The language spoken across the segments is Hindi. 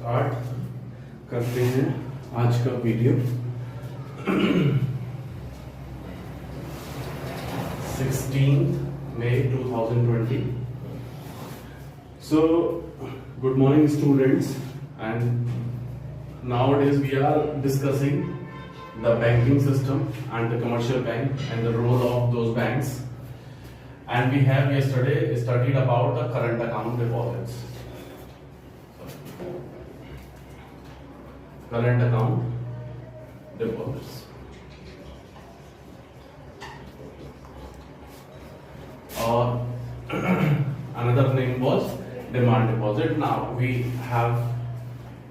स्टार्ट करते हैं आज का video. 16 May 2020। So good morning students, and nowadays we are discussing the banking system and the commercial bank and the role of those banks, and we have yesterday studied about the current account deposits. Current account deposits. Or another name was demand deposit. Now we have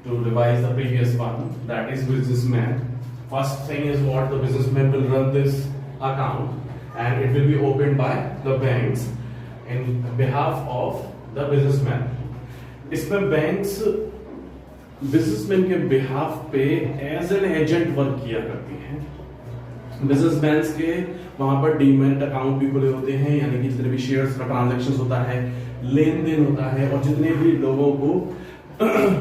to revise the previous one, that is businessman. First thing is what the businessman will run this account and it will be opened by the banks in behalf of the businessman. इसमें banks बिजनेसमैन के बिहाफ पे एज एन एजेंट वर्क किया करती हैं। बिजनेसमैन के वहां पर डीमैट अकाउंट भी खुले होते हैं, यानी कि जितने भी शेयर्स का ट्रांजैक्शन होता है, लेन देन होता है, और जितने भी लोगों को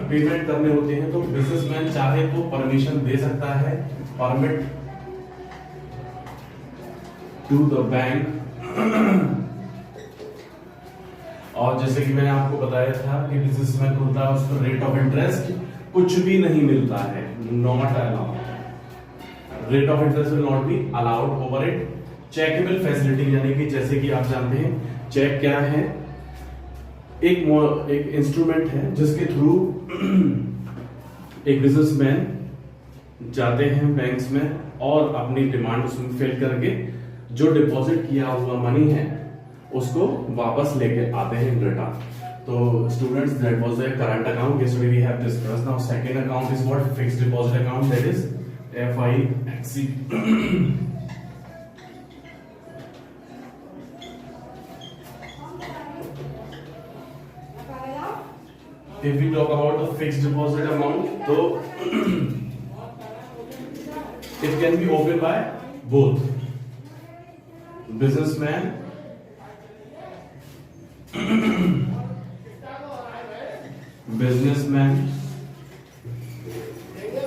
पेमेंट करने होते हैं, तो बिजनेसमैन चाहे तो परमिशन दे सकता है, परमिट टू द बैंक। और जैसे कि मैंने आपको बताया था कि बिजनेसमैन होता है, उसको रेट ऑफ इंटरेस्ट कुछ भी नहीं मिलता है, not allowed. Rate of interest will not be allowed over it. Checkable facility, यानी कि जैसे कि आप जानते हैं चेक क्या है, एक इंस्ट्रूमेंट है जिसके थ्रू एक बिजनेसमैन जाते हैं बैंक्स में और अपनी डिमांड उसमें फिल करके जो डिपॉजिट किया हुआ मनी है उसको वापस लेके आते हैं इन रिटर्न। तो students, that was the current account. yesterday we have discussed. Now second account is what? Fixed deposit account, that is FIXC. If we talk about the fixed deposit amount, so it can be opened by both businessman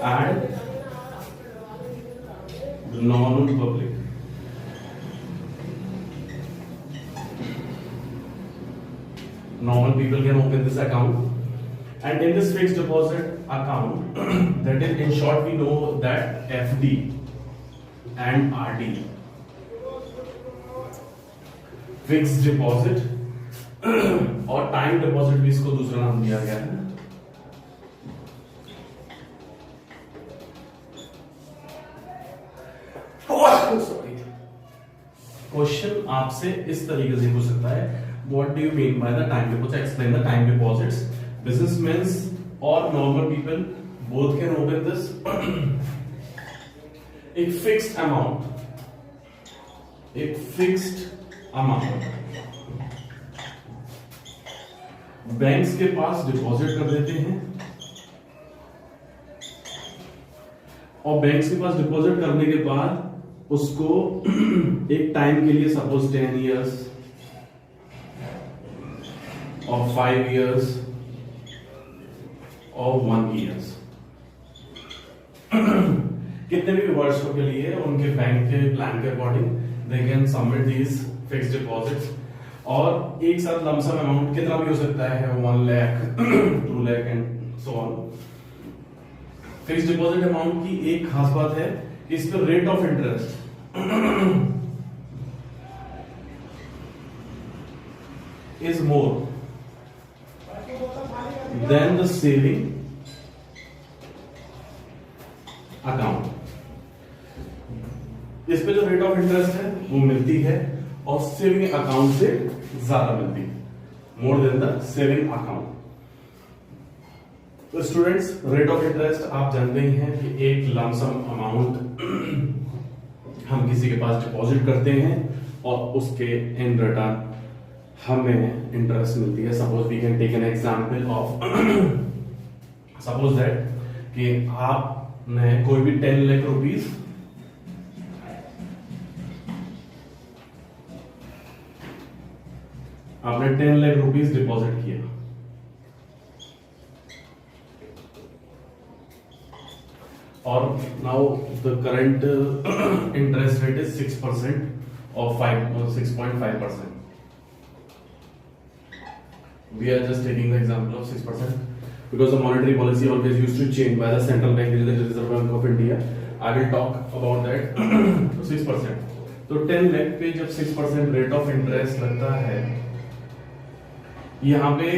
and normal public. Normal people can open this account, and in this fixed deposit account, that is, in short, we know that FD and RD, fixed deposit और टाइम डिपॉजिट भी इसको दूसरा नाम दिया गया है। सॉरी, क्वेश्चन आपसे इस तरीके से पूछ सकता है, what do you mean by the time deposit? Explain the time deposits. Businessman और normal people both can open this. एक फिक्स्ड अमाउंट बैंक्स के पास डिपॉजिट कर देते हैं, और बैंक्स के पास डिपॉजिट करने के बाद उसको एक टाइम के लिए, सपोज 10 years और 5 years और 1 year, कितने भी वर्षों के लिए उनके बैंक के प्लान के according they can submit these fixed deposits. और एक साथ लमसम अमाउंट कितना भी हो सकता है, 1 lakh 2 lakh and so on. Fixed deposit amount की एक खास बात है कि इस पर rate of interest is more than the saving account. इस पे जो रेट ऑफ इंटरेस्ट है वो मिलती है, और सेविंग अकाउंट से ज्यादा मिलती है, more than the saving account. तो स्टूडेंट्स, रेट ऑफ इंटरेस्ट आप जानते ही हैं कि एक लमसम अमाउंट हम किसी के पास डिपॉजिट करते हैं और उसके इन रिटर्न हमें इंटरेस्ट मिलती है। Suppose we can take an example of, suppose that कि आपने कोई भी 10 लाख रुपीस आपने 10 लाख रुपीस डिपॉजिट किया, और now the current interest rate is 6% और 6.5%. We are just taking the example of 6% because the monetary policy always used to change by the central bank, the Reserve Bank of India. I will talk about that. So 6%. तो 10 लाख पे जब 6% रेट ऑफ इंटरेस्ट लगता है, यहाँ पे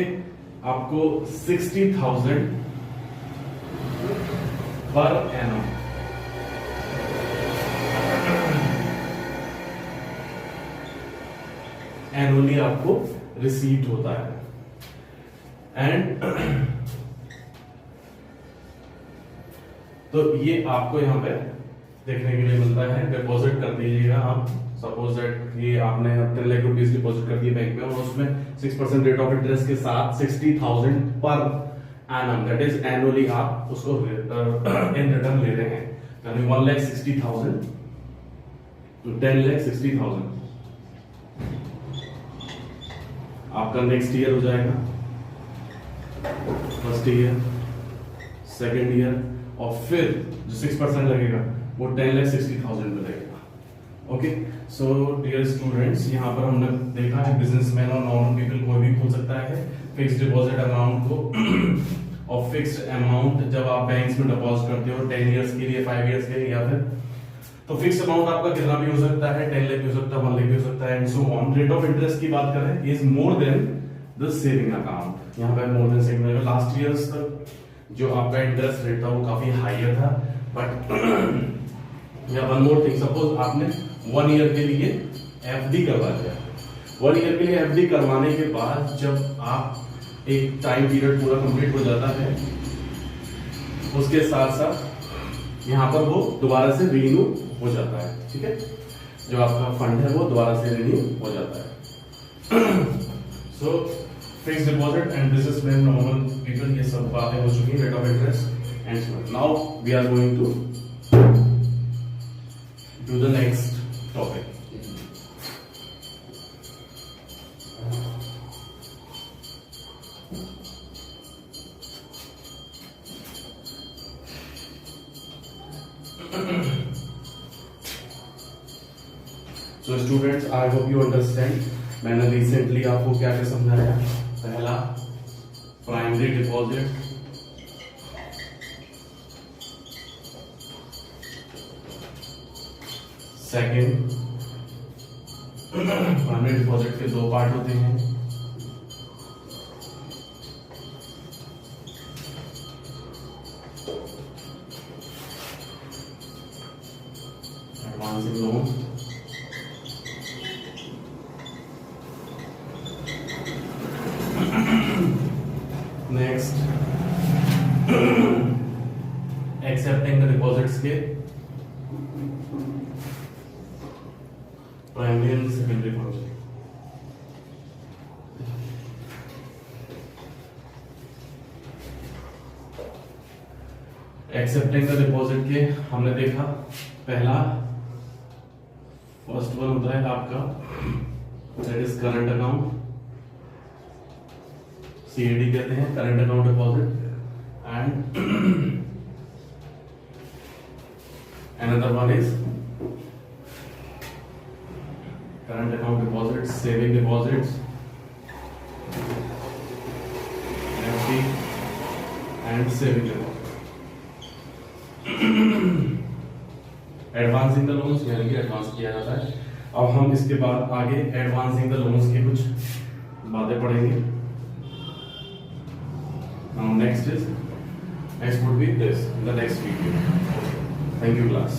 आपको 60,000 पर एनम एनुअली आपको रिसीव होता है. एंड तो ये आपको यहाँ पे देखने के लिए मिलता है. डिपॉजिट कर दीजिएगा आप. सपोज दैट ये आपने 10 लाख रुपीज डिपॉजिट कर दिए बैंक में और उसमें 6% रेट ऑफ इंटरेस्ट के साथ 60,000 per annum, that is annually आप उसको इन रिटर्न ले रहे हैं. यानी 1,60,000 10,60,000 आपका नेक्स्ट ईयर हो जाएगा, फर्स्ट ईयर, सेकेंड ईयर, और फिर जो 6% लगेगा वो 10,60,000 में लगेगा. ओके, सो डियर स्टूडेंट्स, यहाँ पर हमने देखा है बिजनेसमैन और नॉर्मल पीपल कोई भी खोल सकता है फिक्स्ड डिपॉजिट अमाउंट को. और फिक्स्ड अमाउंट जब आप बैंक में डिपॉजिट करते हो 10 इयर्स के लिए, 5 इयर्स के लिए, या फिर तो फिक्स्ड अमाउंट आपका कितना भी हो सकता है, 10 लाख भी हो सकता है, 1 लाख भी हो सकता है, and so on. Rate of interest की बात करें is more than the saving account. यहाँ पे more than saving. Last years तक जो आपका इंटरेस्ट रेट था वो काफी हायर था. बट या वन मोर थिंग, सपोज आपने 1 ईयर के लिए एफडी करवा दिया. 1 ईयर के लिए एफडी करवाने के बाद जब आप एक टाइम पीरियड पूरा कंप्लीट हो जाता है, उसके साथ साथ यहाँ पर वो दोबारा से रिन्यू हो जाता है. ठीक है, जो आपका फंड है वो दोबारा से रिन्यू हो जाता है. So fixed deposit and businessman, normal people, ये सब बातें हो चुकी हैं. Rate of interest and so. Now we are going to do the next topic. So students, I hope you understand. मैंने रिसेंटली आपको क्या क्या समझाया. पहला, primary deposit, second, primary deposit के 2 पार्ट होते हैं. Advancing loan, next accepting the deposits के primary and secondary function. Accepting the deposit के हमने देखा, पहला फर्स्ट वन होता है आपका that is current account, CAD कहते हैं, current account deposit. And another one is current account deposit, saving deposits, FD and saving deposit. Advancing the loans, यानी कि एडवांस किया जाता है. अब हम इसके बाद आगे एडवांसिंग द लोन्स की कुछ बातें पढ़ेंगे. Now next would be this in the next video. Thank you class.